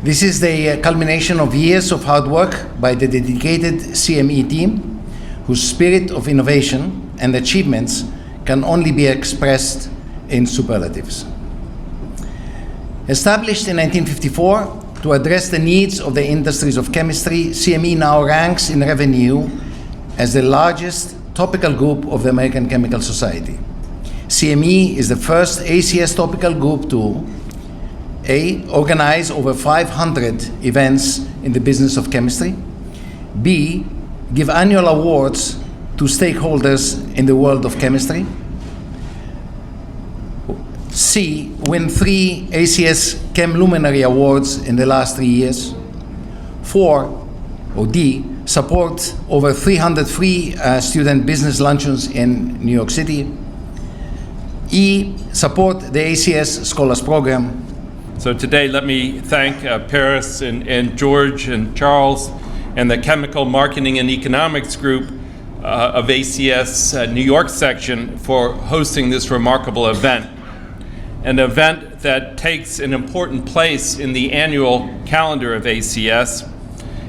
This is the culmination of years of hard work by the dedicated CME team, whose spirit of innovation and achievements can only be expressed in superlatives. Established in 1954 to address the needs of the industries of chemistry, CME now ranks in revenue as the largest topical group of the American Chemical Society. CME is the first ACS topical group to A, organize over 500 events in the business of chemistry, B, give annual awards to stakeholders in the world of chemistry, C, win 3 ACS Chem Luminary Awards in the last 3 years, 4, or D, support over 300 free student business luncheons in New York City, E, support the ACS Scholars Program. So today, let me thank Paris and George and Charles and the Chemical Marketing and Economics Group of ACS New York section for hosting this remarkable event. An event that takes an important place in the annual calendar of ACS.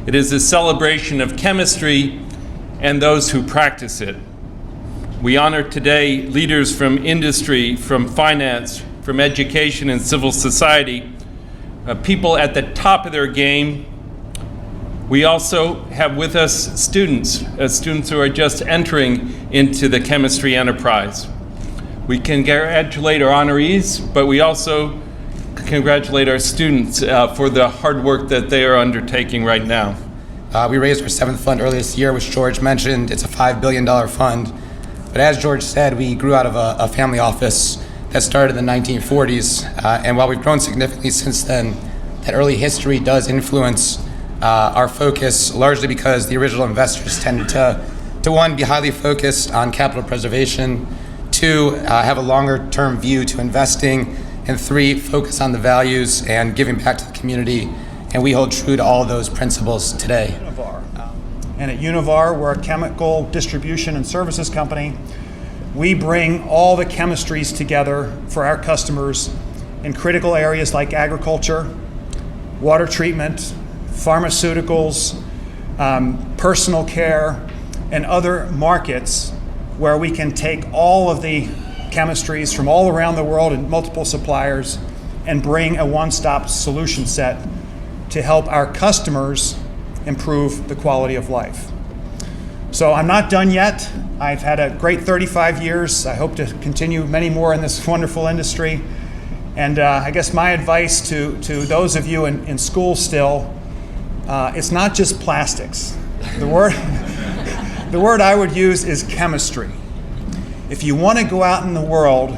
It is a celebration of chemistry and those who practice it. We honor today leaders from industry, from finance, from education and civil society, people at the top of their game. We also have with us students who are just entering into the chemistry enterprise. We congratulate our honorees, but we also congratulate our students for the hard work that they are undertaking right now. We raised our 7th fund earlier this year, which George mentioned. It's a $5 billion fund. But as George said, we grew out of a family office that started in the 1940s. And while we've grown significantly since then, that early history does influence our focus, largely because the original investors tended to one, be highly focused on capital preservation, 2, have a longer term view to investing, and 3, focus on the values and giving back to the community. And we hold true to all of those principles today. And at Univar, we're a chemical distribution and services company. We bring all the chemistries together for our customers in critical areas like agriculture, water treatment, pharmaceuticals, personal care, and other markets where we can take all of the chemistries from all around the world and multiple suppliers and bring a one-stop solution set to help our customers improve the quality of life. So I'm not done yet. I've had a great 35 years. I hope to continue many more in this wonderful industry. And I guess my advice to those of you in school still, it's not just plastics. The word I would use is chemistry. If you want to go out in the world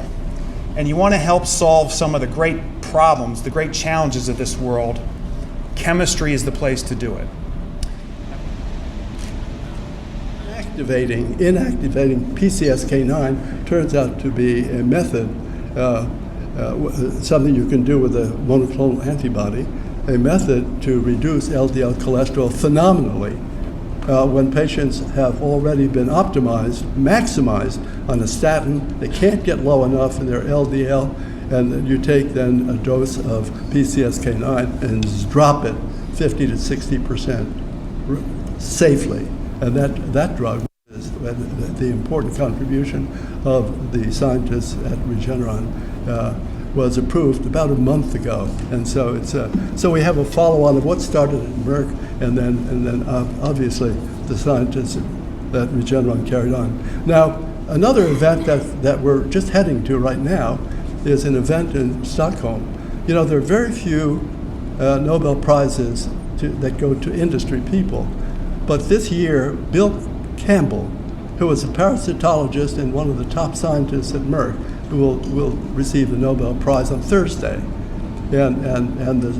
and you want to help solve some of the great problems, the great challenges of this world, chemistry is the place to do it. Inactivating PCSK9 turns out to be a method, something you can do with a monoclonal antibody, a method to reduce LDL cholesterol phenomenally when patients have already been maximized on a statin. They can't get low enough in their LDL, and you take then a dose of PCSK9 and drop it 50 to 60% safely. And that drug is the important contribution of the scientists at Regeneron was approved about a month ago, and so so we have a follow-on of what started at Merck, and then obviously the scientists that Regeneron carried on. Now, another event that we're just heading to right now is an event in Stockholm. You know, there are very few Nobel Prizes that go to industry people. But this year, Bill Campbell, who was a parasitologist and one of the top scientists at Merck, will receive the Nobel Prize on Thursday. And the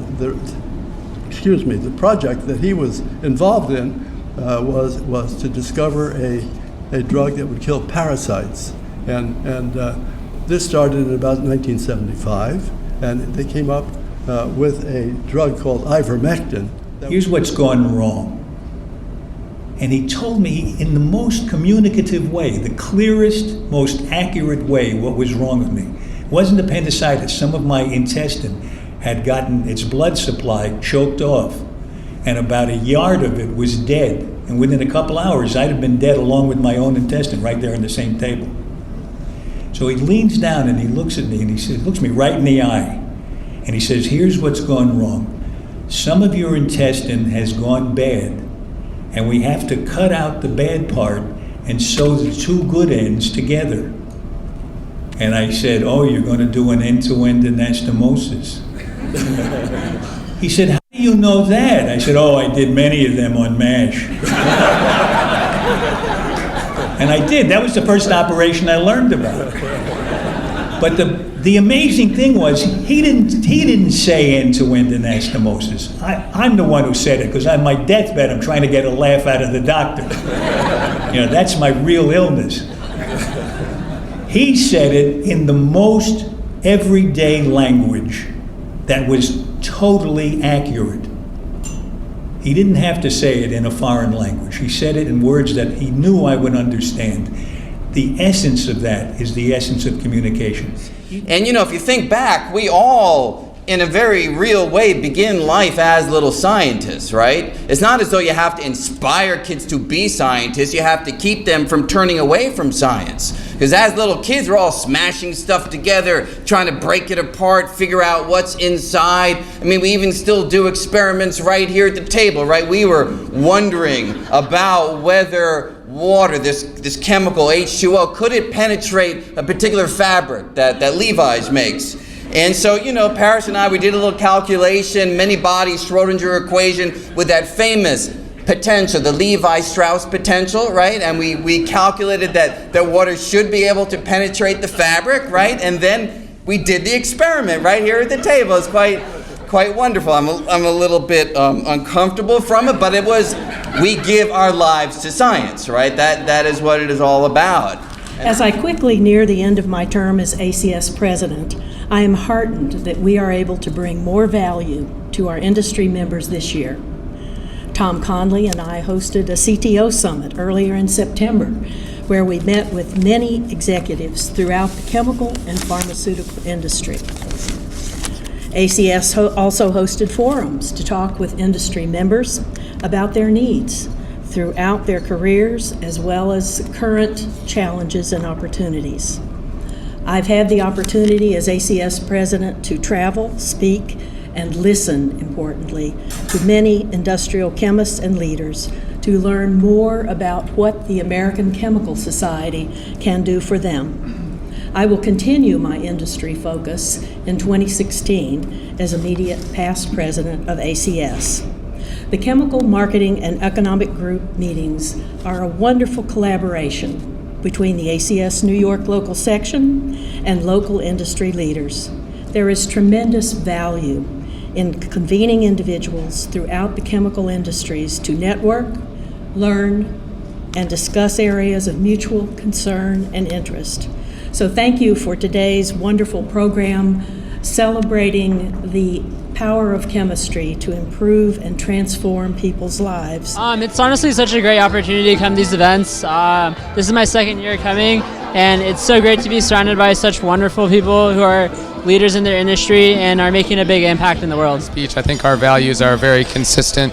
project that he was involved in was to discover a drug that would kill parasites. And this started in about 1975, and they came up with a drug called ivermectin. Here's what's gone wrong. And he told me in the most communicative way, the clearest, most accurate way, what was wrong with me. It wasn't appendicitis, some of my intestine. had gotten its blood supply choked off, and about a yard of it was dead. And within a couple hours, I'd have been dead along with my own intestine right there on the same table. So he leans down and he looks at me and he says, looks me right in the eye, and he says, here's what's gone wrong. Some of your intestine has gone bad, and we have to cut out the bad part and sew the two good ends together. And I said, oh, you're going to do an end-to-end anastomosis. He said, how do you know that? I said, oh, I did many of them on MASH. And I did. That was the first operation I learned about. But the amazing thing was, he didn't say end-to-end anastomosis. I'm the one who said it, because on my deathbed, I'm trying to get a laugh out of the doctor. You know, that's my real illness. He said it in the most everyday language that was totally accurate. He didn't have to say it in a foreign language. He said it in words that he knew I would understand. The essence of that is the essence of communication. And you know, if you think back, we all, in a very real way, begin life as little scientists, right? It's not as though you have to inspire kids to be scientists. You have to keep them from turning away from science. Because as little kids, we're all smashing stuff together, trying to break it apart, figure out what's inside. I mean, we even still do experiments right here at the table, right? We were wondering about whether water, this chemical H2O, could it penetrate a particular fabric that Levi's makes? And so, you know, Paris and I, we did a little calculation, many bodies, Schrodinger equation, with that famous potential, the Levi-Strauss potential, right? And we calculated that water should be able to penetrate the fabric, right? And then we did the experiment right here at the table. It's quite wonderful. I'm a little bit uncomfortable from it, but it was, we give our lives to science, right? That is what it is all about. As I quickly near the end of my term as ACS president, I am heartened that we are able to bring more value to our industry members this year. Tom Conley and I hosted a CTO summit earlier in September, where we met with many executives throughout the chemical and pharmaceutical industry. ACS also hosted forums to talk with industry members about their needs throughout their careers, as well as current challenges and opportunities. I've had the opportunity as ACS president to travel, speak, and listen, importantly, to many industrial chemists and leaders to learn more about what the American Chemical Society can do for them. I will continue my industry focus in 2016 as immediate past president of ACS. The Chemical Marketing and Economic Group meetings are a wonderful collaboration between the ACS New York local section and local industry leaders. There is tremendous value in convening individuals throughout the chemical industries to network, learn, and discuss areas of mutual concern and interest. So thank you for today's wonderful program celebrating the power of chemistry to improve and transform people's lives. It's honestly such a great opportunity to come to these events. This is my second year coming, and it's so great to be surrounded by such wonderful people who are leaders in their industry and are making a big impact in the world. Speech, I think our values are very consistent.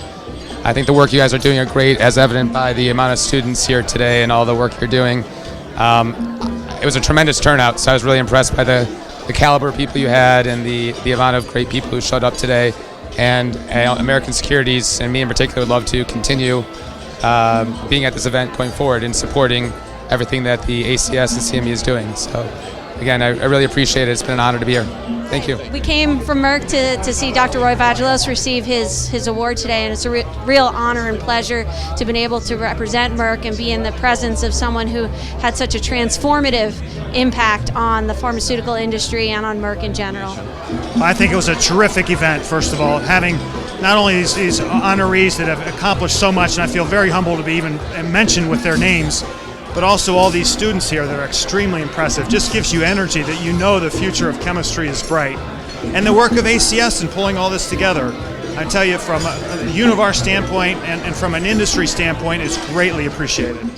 I think the work you guys are doing are great, as evident by the amount of students here today and all the work you're doing. It was a tremendous turnout, so I was really impressed by the caliber of people you had and the amount of great people who showed up today. And American Securities, and me in particular, would love to continue being at this event going forward and supporting everything that the ACS and CME is doing. So again, I really appreciate it. It's been an honor to be here. Thank you. We came from Merck to see Dr. Roy Vagelos receive his award today, and it's a real honor and pleasure to have been able to represent Merck and be in the presence of someone who had such a transformative impact on the pharmaceutical industry and on Merck in general. I think it was a terrific event, first of all, having not only these honorees that have accomplished so much, and I feel very humbled to be even mentioned with their names, but also all these students here that are extremely impressive. Just gives you energy that you know the future of chemistry is bright. And the work of ACS in pulling all this together, I tell you, from a Univar standpoint and from an industry standpoint, is greatly appreciated.